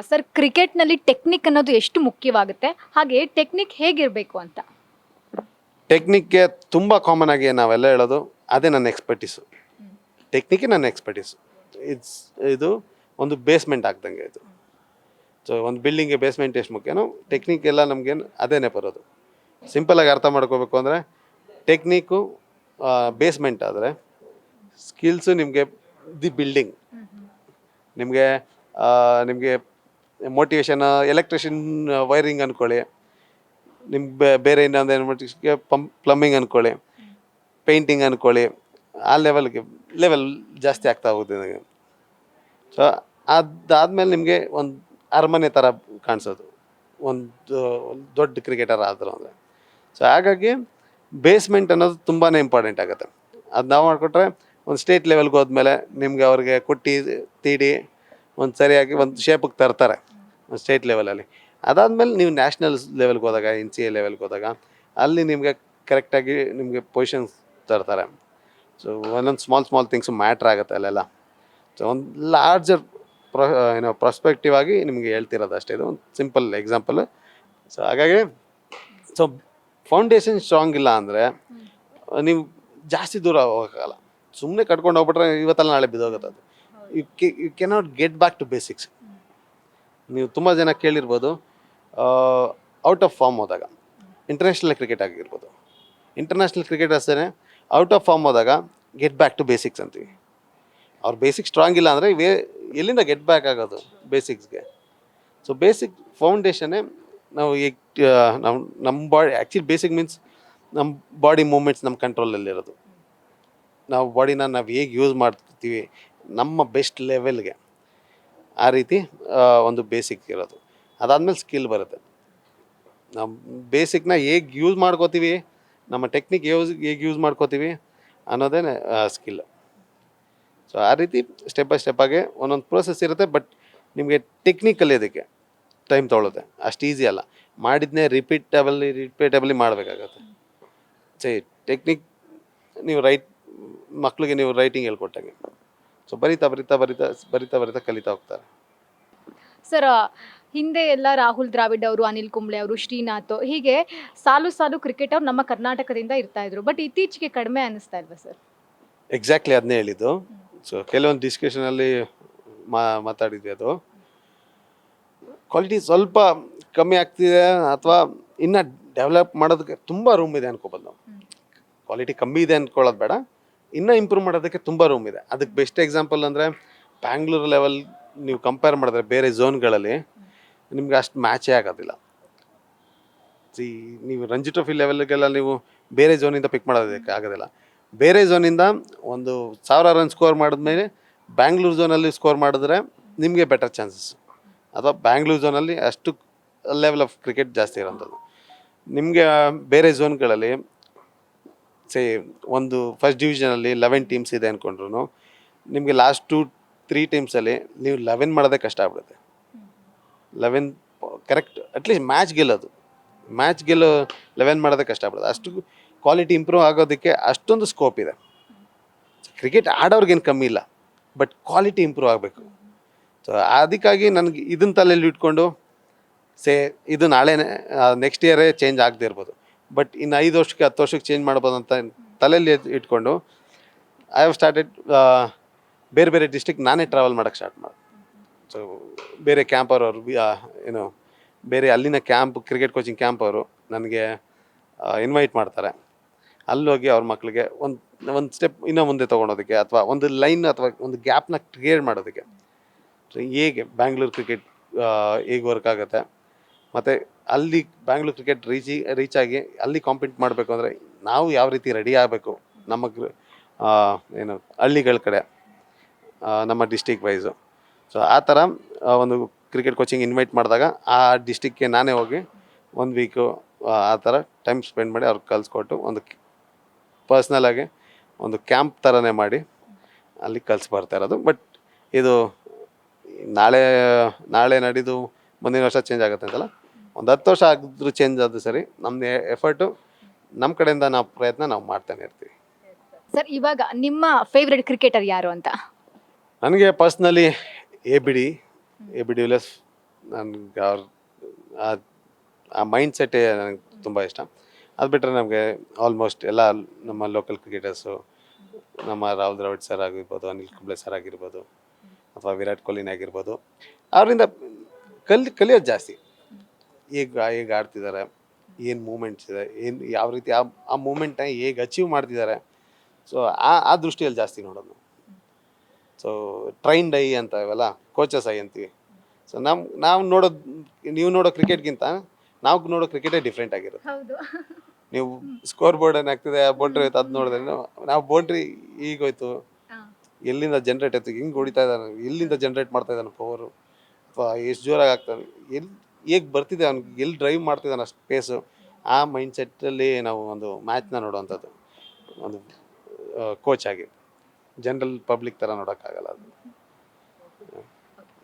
Sir ಕ್ರಿಕೆಟ್ನಲ್ಲಿ technique ಅನ್ನೋದು ಎಷ್ಟು ಮುಖ್ಯವಾಗುತ್ತೆ, ಹಾಗೆ ಟೆಕ್ನಿಕ್ ಹೇಗಿರಬೇಕು ಅಂತ? ಟೆಕ್ನಿಕ್ಗೆ ತುಂಬ ಕಾಮನ್ ಆಗಿ ನಾವೆಲ್ಲ ಹೇಳೋದು ಅದೇ ನನ್ನ ಎಕ್ಸ್ಪರ್ಟೀಸು. ಟೆಕ್ನಿಕ್ಕೇ ನನ್ನ ಎಕ್ಸ್ಪರ್ಟೀಸು. ಇದು ಒಂದು ಬೇಸ್ಮೆಂಟ್ ಆಗ್ದಂಗೆ ಇದು. ಸೊ ಒಂದು ಬಿಲ್ಡಿಂಗ್ಗೆ ಬೇಸ್ಮೆಂಟ್ ಎಷ್ಟು ಮುಖ್ಯನೋ ಟೆಕ್ನಿಕ್ ಎಲ್ಲ ನಮಗೇನು ಅದೇನೇ ಬರೋದು. ಸಿಂಪಲಾಗಿ ಅರ್ಥ ಮಾಡ್ಕೋಬೇಕು ಅಂದರೆ ಟೆಕ್ನಿಕ್ಕು ಬೇಸ್ಮೆಂಟ್ ಆದರೆ ಸ್ಕಿಲ್ಸು ನಿಮಗೆ ದಿ ಬಿಲ್ಡಿಂಗ್. ನಿಮಗೆ ನಿಮಗೆ ಮೋಟಿವೇಶನ್ ಎಲೆಕ್ಟ್ರಿಷಿಯನ್ ವೈರಿಂಗ್ ಅಂದ್ಕೊಳ್ಳಿ, ನಿಮ್ಗೆ ಬೇರೆ ಇನ್ನೊಂದು ಏನು ಮಾಡ್ಲಿಕ್ಕೆ ಪ್ಲಂಬಿಂಗ್ ಅಂದ್ಕೊಳ್ಳಿ, ಪೇಂಟಿಂಗ್ ಅಂದ್ಕೊಳ್ಳಿ, ಆ ಲೆವೆಲ್ ಜಾಸ್ತಿ ಆಗ್ತಾ ಹೋಗುತ್ತೆ ನನಗೆ. ಸೊ ಅದಾದಮೇಲೆ ನಿಮಗೆ ಒಂದು ಅರಮನೆ ಥರ ಕಾಣಿಸೋದು ಒಂದು ದೊಡ್ಡ ಕ್ರಿಕೆಟರ್ ಆದರು ಅಂದರೆ. ಸೊ ಹಾಗಾಗಿ ಬೇಸ್ಮೆಂಟ್ ಅನ್ನೋದು ತುಂಬಾ ಇಂಪಾರ್ಟೆಂಟ್ ಆಗುತ್ತೆ. ಅದು ನಾವು ಮಾಡಿಕೊಟ್ರೆ ಒಂದು ಸ್ಟೇಟ್ ಲೆವೆಲ್ಗೆ ಹೋದ್ಮೇಲೆ ನಿಮಗೆ ಅವ್ರಿಗೆ ಕೊಟ್ಟು ತೀಡಿ ಒಂದು ಸರಿಯಾಗಿ ಒಂದು ಶೇಪಿಗೆ ತರ್ತಾರೆ ಒಂದು ಸ್ಟೇಟ್ ಲೆವೆಲಲ್ಲಿ. ಅದಾದಮೇಲೆ ನೀವು ನ್ಯಾಷನಲ್ ಲೆವೆಲ್ಗೆ ಹೋದಾಗ NCA ಲೆವೆಲ್ಗೆ ಹೋದಾಗ ಅಲ್ಲಿ ನಿಮಗೆ ಕರೆಕ್ಟಾಗಿ ನಿಮಗೆ ಪೊಸಿಷನ್ಸ್ ತರ್ತಾರೆ. ಸೊ ಒಂದೊಂದು ಸ್ಮಾಲ್ ಥಿಂಗ್ಸು ಮ್ಯಾಟ್ರ್ ಆಗುತ್ತೆ ಅಲ್ಲೆಲ್ಲ. ಸೊ ಒಂದು ಲಾರ್ಜರ್ ಪ್ರಾಸ್ಪೆಕ್ಟಿವ್ ಆಗಿ ನಿಮಗೆ ಹೇಳ್ತಿರೋದು ಅಷ್ಟೇ. ಇದು ಒಂದು ಸಿಂಪಲ್ ಎಕ್ಸಾಂಪಲ್. ಸೊ ಹಾಗಾಗಿ ಸೊ ಫೌಂಡೇಶನ್ ಸ್ಟ್ರಾಂಗ್ ಇಲ್ಲ ಅಂದರೆ ನೀವು ಜಾಸ್ತಿ ದೂರ ಹೋಗೋಕ್ಕಾಗಲ್ಲ. ಸುಮ್ಮನೆ ಕಟ್ಕೊಂಡು ಹೋಗ್ಬಿಟ್ರೆ ಇವತ್ತಲ್ಲ ನಾಳೆ ಬಿದ್ದೋಗುತ್ತೆ ಅದು. You cannot get back to basics. ನೀವು ತುಂಬ ಜನ ಕೇಳಿರ್ಬೋದು ಔಟ್ ಆಫ್ ಫಾರ್ಮ್ ಹೋದಾಗ, ಇಂಟರ್ನ್ಯಾಷನಲ್ ಕ್ರಿಕೆಟ್ ಆಗಿರ್ಬೋದು, ಇಂಟರ್ನ್ಯಾಷನಲ್ ಕ್ರಿಕೆಟ್ ಅಷ್ಟೇ ಔಟ್ ಆಫ್ ಫಾರ್ಮ್ ಹೋದಾಗ ಗೆಟ್ ಬ್ಯಾಕ್ ಟು ಬೇಸಿಕ್ಸ್ ಅಂತೀವಿ. ಅವ್ರ ಬೇಸಿಕ್ ಸ್ಟ್ರಾಂಗ್ ಇಲ್ಲ ಅಂದರೆ ಎಲ್ಲಿಂದ ಗೆಟ್ ಬ್ಯಾಕ್ ಆಗೋದು ಬೇಸಿಕ್ಸ್ಗೆ? ಸೊ ಬೇಸಿಕ್ ಫೌಂಡೇಶನ್ನೇ ನಾವು ಈಗ ನಮ್ಮ ಬಾಡಿ ಆ್ಯಕ್ಚುಲಿ ಬೇಸಿಕ್ ಮೀನ್ಸ್ ನಮ್ಮ ಬಾಡಿ ಮೂಮೆಂಟ್ಸ್ ನಮ್ಮ ಕಂಟ್ರೋಲಲ್ಲಿರೋದು. ನಾವು ಬಾಡಿನ ನಾವು ಹೇಗೆ ಯೂಸ್ ಮಾಡ್ತೀವಿ ನಮ್ಮ ಬೆಸ್ಟ್ ಲೆವೆಲ್ಗೆ, ಆ ರೀತಿ ಒಂದು ಬೇಸಿಕ್ ಇರೋದು. ಅದಾದಮೇಲೆ ಸ್ಕಿಲ್ ಬರುತ್ತೆ. ನಾವು ಬೇಸಿಕ್ನ ಹೇಗೆ ಯೂಸ್ ಮಾಡ್ಕೋತೀವಿ, ನಮ್ಮ ಟೆಕ್ನಿಕ್ ಹೇಗೆ ಯೂಸ್ ಮಾಡ್ಕೋತೀವಿ ಅನ್ನೋದೇ ಸ್ಕಿಲ್. ಸೊ ಆ ರೀತಿ ಸ್ಟೆಪ್ ಬೈ ಸ್ಟೆಪ್ ಆಗಿ ಒಂದೊಂದು ಪ್ರೋಸೆಸ್ ಇರುತ್ತೆ. ಬಟ್ ನಿಮಗೆ ಟೆಕ್ನಿಕಲ್ಲಿ ಅದಕ್ಕೆ ಟೈಮ್ ತೊಗೊಳುತ್ತೆ, ಅಷ್ಟು ಈಸಿ ಅಲ್ಲ. ಮಾಡಿದ್ನೇ ರಿಪೀಟೇಬಲಿ ಮಾಡಬೇಕಾಗತ್ತೆ. ಸರಿ, ಟೆಕ್ನಿಕ್ ನೀವು ಮಕ್ಕಳಿಗೆ ನೀವು ರೈಟಿಂಗ್ ಹೇಳ್ಕೊಟ್ಟಾಗೆ ಸೊ ಬರಿತಾ ಕಲಿತಾ ಹೋಗ್ತಾರೆ. ಸರ್ ಹಿಂದೆ ಎಲ್ಲ ರಾಹುಲ್ ದ್ರಾವಿಡ್ ಅವರು, ಅನಿಲ್ ಕುಂಬ್ಳೆ ಅವರು, ಶ್ರೀನಾಥ್, ಹೀಗೆ ಸಾಲು ಕ್ರಿಕೆಟ್ ಅವ್ರು ನಮ್ಮ ಕರ್ನಾಟಕದಿಂದ ಇರ್ತಾ ಇದ್ರು. ಬಟ್ ಇತ್ತೀಚೆಗೆ ಕಡಿಮೆ ಅನ್ನಿಸ್ತಾ ಇಲ್ವಾ ಸರ್? ಎಕ್ಸಾಕ್ಟ್ಲಿ ಅದನ್ನೇ ಹೇಳಿದ್ದು. ಸೊ ಕೆಲವೊಂದು ಡಿಸ್ಕಷನಲ್ಲಿ ಮಾತಾಡಿದ್ವಿ, ಅದು ಕ್ವಾಲಿಟಿ ಸ್ವಲ್ಪ ಕಮ್ಮಿ ಆಗ್ತಿದೆ ಅಥವಾ ಇನ್ನೂ ಡೆವಲಪ್ ಮಾಡೋದಕ್ಕೆ ತುಂಬ ರೂಮ್ ಇದೆ ಅನ್ಕೋಬೋದು. ನಾವು ಕ್ವಾಲಿಟಿ ಕಮ್ಮಿ ಇದೆ ಅಂದ್ಕೊಳ್ಳೋದು ಬೇಡ, ಇನ್ನೂ ಇಂಪ್ರೂವ್ ಮಾಡೋದಕ್ಕೆ ತುಂಬ ರೂಮ್ ಇದೆ. ಅದಕ್ಕೆ ಬೆಸ್ಟ್ ಎಕ್ಸಾಂಪಲ್ ಅಂದರೆ ಬ್ಯಾಂಗ್ಳೂರು ಲೆವೆಲ್ ನೀವು ಕಂಪೇರ್ ಮಾಡಿದ್ರೆ ಬೇರೆ ಝೋನ್ಗಳಲ್ಲಿ ನಿಮ್ಗೆ ಅಷ್ಟು ಮ್ಯಾಚೇ ಆಗೋದಿಲ್ಲ. ನೀವು ರಂಜಿ ಟ್ರೋಫಿ ಲೆವೆಲ್ಗೆಲ್ಲ ನೀವು ಬೇರೆ ಝೋನಿಂದ ಪಿಕ್ ಮಾಡೋದಕ್ಕೆ ಆಗೋದಿಲ್ಲ. ಬೇರೆ ಝೋನಿಂದ ಒಂದು 1000 ರನ್ ಸ್ಕೋರ್ ಮಾಡಿದ್ಮೇಲೆ ಬ್ಯಾಂಗ್ಳೂರು ಝೋನಲ್ಲಿ ಸ್ಕೋರ್ ಮಾಡಿದ್ರೆ ನಿಮಗೆ ಬೆಟರ್ ಚಾನ್ಸಸ್. ಅಥವಾ ಬ್ಯಾಂಗ್ಳೂರು ಝೋನಲ್ಲಿ ಅಷ್ಟು ಲೆವೆಲ್ ಆಫ್ ಕ್ರಿಕೆಟ್ ಜಾಸ್ತಿ ಇರೋಂಥದ್ದು. ನಿಮಗೆ ಬೇರೆ ಝೋನ್ಗಳಲ್ಲಿ ಒಂದು ಫಸ್ಟ್ ಡಿವಿಷನಲ್ಲಿ 11 ಟೀಮ್ಸ್ ಇದೆ ಅಂದ್ಕೊಂಡ್ರು ನಿಮಗೆ ಲಾಸ್ಟ್ 2-3 ಟೀಮ್ಸಲ್ಲಿ ನೀವು 11 ಮಾಡೋದೇ ಕಷ್ಟ ಆಗ್ಬಿಡುತ್ತೆ. 11 ಕರೆಕ್ಟ್ ಅಟ್ಲೀಸ್ಟ್ ಮ್ಯಾಚ್ ಗೆಲ್ಲೋದು 11 ಮಾಡೋದೇ ಕಷ್ಟ ಆಗ್ಬಿಡುತ್ತೆ. ಅಷ್ಟು ಕ್ವಾಲಿಟಿ ಇಂಪ್ರೂವ್ ಆಗೋದಕ್ಕೆ ಅಷ್ಟೊಂದು ಸ್ಕೋಪ್ ಇದೆ. ಕ್ರಿಕೆಟ್ ಆಡೋರ್ಗೇನು ಕಮ್ಮಿ ಇಲ್ಲ, ಬಟ್ ಕ್ವಾಲಿಟಿ ಇಂಪ್ರೂವ್ ಆಗಬೇಕು. ಸೊ ಅದಕ್ಕಾಗಿ ನನಗೆ ಇದನ್ನ ತಲೆಯಲ್ಲಿ ಇಟ್ಕೊಂಡು ಇದು ನಾಳೆನೇ ನೆಕ್ಸ್ಟ್ ಇಯರೇ ಚೇಂಜ್ ಆಗದೆ ಇರ್ಬೋದು, ಬಟ್ ಇನ್ನು 5 ವರ್ಷಕ್ಕೆ 10 ವರ್ಷಕ್ಕೆ ಚೇಂಜ್ ಮಾಡ್ಬೋದು ಅಂತ ತಲೆಯಲ್ಲಿ ಇಟ್ಕೊಂಡು ಐ ಹ್ಯಾವ್ ಸ್ಟಾರ್ಟೆಡ್ ಬೇರೆ ಡಿಸ್ಟ್ರಿಕ್ಟ್ ನಾನೇ ಟ್ರಾವೆಲ್ ಮಾಡೋಕ್ಕೆ ಸ್ಟಾರ್ಟ್ ಮಾಡಿದೆ. ಸೊ ಬೇರೆ ಕ್ಯಾಂಪವ್ರು ಬೇರೆ ಅಲ್ಲಿನ ಕ್ರಿಕೆಟ್ ಕೋಚಿಂಗ್ ಕ್ಯಾಂಪ್ ಅವರು ನನಗೆ ಇನ್ವೈಟ್ ಮಾಡ್ತಾರೆ. ಅಲ್ಲೋಗಿ ಅವ್ರ ಮಕ್ಕಳಿಗೆ ಒಂದು ಸ್ಟೆಪ್ ಇನ್ನೂ ಮುಂದೆ ತೊಗೊಳೋದಕ್ಕೆ ಅಥವಾ ಒಂದು ಲೈನ್ ಅಥವಾ ಒಂದು ಗ್ಯಾಪ್ನ ಕ್ರಿಯೇಟ್ ಮಾಡೋದಕ್ಕೆ. ಸೊ ಹೇಗೆ ಬ್ಯಾಂಗ್ಳೂರು ಕ್ರಿಕೆಟ್ ಹೇಗೆ ವರ್ಕ್ ಆಗುತ್ತೆ, ಮತ್ತು ಅಲ್ಲಿ ಬ್ಯಾಂಗ್ಳೂರು ಕ್ರಿಕೆಟ್ ರೀಚ್ ಆಗಿ ಅಲ್ಲಿ ಕಾಂಪೀಟ್ ಮಾಡಬೇಕು ಅಂದರೆ ನಾವು ಯಾವ ರೀತಿ ರೆಡಿ ಆಗಬೇಕು ನಮ್ಮ ಹಳ್ಳಿಗಳ ಕಡೆ, ನಮ್ಮ ಡಿಸ್ಟಿಕ್ ವೈಸು. ಸೊ ಆ ಥರ ಒಂದು ಕ್ರಿಕೆಟ್ ಕೋಚಿಂಗ್ ಇನ್ವೈಟ್ ಮಾಡಿದಾಗ ಆ ಡಿಸ್ಟಿಕ್ಗೆ ನಾನೇ ಹೋಗಿ 1 ವೀಕು ಆ ಥರ ಟೈಮ್ ಸ್ಪೆಂಡ್ ಮಾಡಿ ಅವ್ರಿಗೆ ಕಲಿಸ್ಕೊಟ್ಟು ಒಂದು ಪರ್ಸ್ನಲಾಗಿ ಒಂದು ಕ್ಯಾಂಪ್ ಥರನೇ ಮಾಡಿ ಅಲ್ಲಿ ಬರ್ತಾ ಇರೋದು. ಬಟ್ ಇದು ನಾಳೆ ನಡೆದು ಮುಂದಿನ ವರ್ಷ ಚೇಂಜ್ ಆಗುತ್ತೆ ಅಂತಲ್ಲ, ಒಂದು 10 ವರ್ಷ ಆಗಿದ್ರು ಚೇಂಜ್ ಆದರೂ ಸರಿ, ನಮ್ಮ ಎಫರ್ಟು ನಮ್ಮ ಕಡೆಯಿಂದ ಪ್ರಯತ್ನ ನಾವು ಮಾಡ್ತಾನೆ ಇರ್ತೀವಿ. ಸರ್ ಇವಾಗ ನಿಮ್ಮ ಫೇವ್ರೆಟ್ ಕ್ರಿಕೆಟರ್ ಯಾರು ಅಂತ? ನನಗೆ personally A B de Villiers ನನ್ಗೆ ಅವ್ರ ಆ ಆ ಮೈಂಡ್ ಸೆಟ್ಟೇ ನನಗೆ ತುಂಬ ಇಷ್ಟ. ಅದು ಬಿಟ್ಟರೆ ನಮಗೆ ಆಲ್ಮೋಸ್ಟ್ ಎಲ್ಲ ನಮ್ಮ ಲೋಕಲ್ ಕ್ರಿಕೆಟರ್ಸು, ನಮ್ಮ ರಾಹುಲ್ ದ್ರಾವಿಡ್ ಸರ್ ಆಗಿರ್ಬೋದು, ಅನಿಲ್ ಕುಂಬ್ಳೆ ಸರ್ ಆಗಿರ್ಬೋದು, ಅಥವಾ ವಿರಾಟ್ ಕೊಹ್ಲಿನೇ ಆಗಿರ್ಬೋದು, ಅವರಿಂದ ಕಲಿಯೋದು ಜಾಸ್ತಿ. ಹೇಗೆ ಆಡ್ತಿದ್ದಾರೆ, ಏನು ಮೂಮೆಂಟ್ಸ್ ಇದೆ, ಏನು ಯಾವ ರೀತಿ ಆ ಮೂಮೆಂಟ್ನ ಹೇಗೆ ಅಚೀವ್ ಮಾಡ್ತಿದ್ದಾರೆ. ಸೊ ಆ ದೃಷ್ಟಿಯಲ್ಲಿ ಜಾಸ್ತಿ ನೋಡೋದು. ಸೊ ಟ್ರೈನ್ಡ್ ಐ ಅಂತ ಇವೆಲ್ಲ ಕೋಚಸ್ ಐ ಅಂತೀವಿ. ಸೊ ನಾವು ನೋಡೋದು, ನೀವು ನೋಡೋ ಕ್ರಿಕೆಟ್ಗಿಂತ ನಾವು ನೋಡೋ ಕ್ರಿಕೆಟೇ ಡಿಫ್ರೆಂಟ್ ಆಗಿರುತ್ತೆ. ಹೌದು. ನೀವು ಸ್ಕೋರ್ ಬೋರ್ಡ್ ಏನಾಗ್ತಿದೆ, ಆ ಬೌಂಡ್ರಿ ಹೋಯ್ತು ಅದು ನೋಡಿದ್ರೆ ನಾವು ಬೌಂಡ್ರಿ ಈಗೋಯ್ತು, ಎಲ್ಲಿಂದ ಜನ್ರೇಟ್ ಆಯ್ತು, ಹಿಂಗೆ ಹೊಡಿತಾ ಇದ್ದಾನೆ, ಎಲ್ಲಿಂದ ಜನ್ರೇಟ್ ಮಾಡ್ತಾ ಇದ್ದಾನೆ ಪವರು, ಅಥವಾ ಎಷ್ಟು ಜೋರಾಗಿ ಆಗ್ತಾನೆ, ಹೇಗೆ ಬರ್ತಿದೆ ಅವ್ನಿಗೆ, ಎಲ್ಲಿ ಡ್ರೈವ್ ಮಾಡ್ತಿದ್ದಾನೆ ಅಷ್ಟು ಪೇಸು. ಆ ಮೈಂಡ್ ಸೆಟ್ಟಲ್ಲಿ ನಾವು ಒಂದು ಮ್ಯಾಚ್ನ ನೋಡುವಂಥದ್ದು ಒಂದು ಕೋಚ್ ಆಗಿ. ಜನರಲ್ ಪಬ್ಲಿಕ್ ಥರ ನೋಡೋಕ್ಕಾಗಲ್ಲ ಅದು.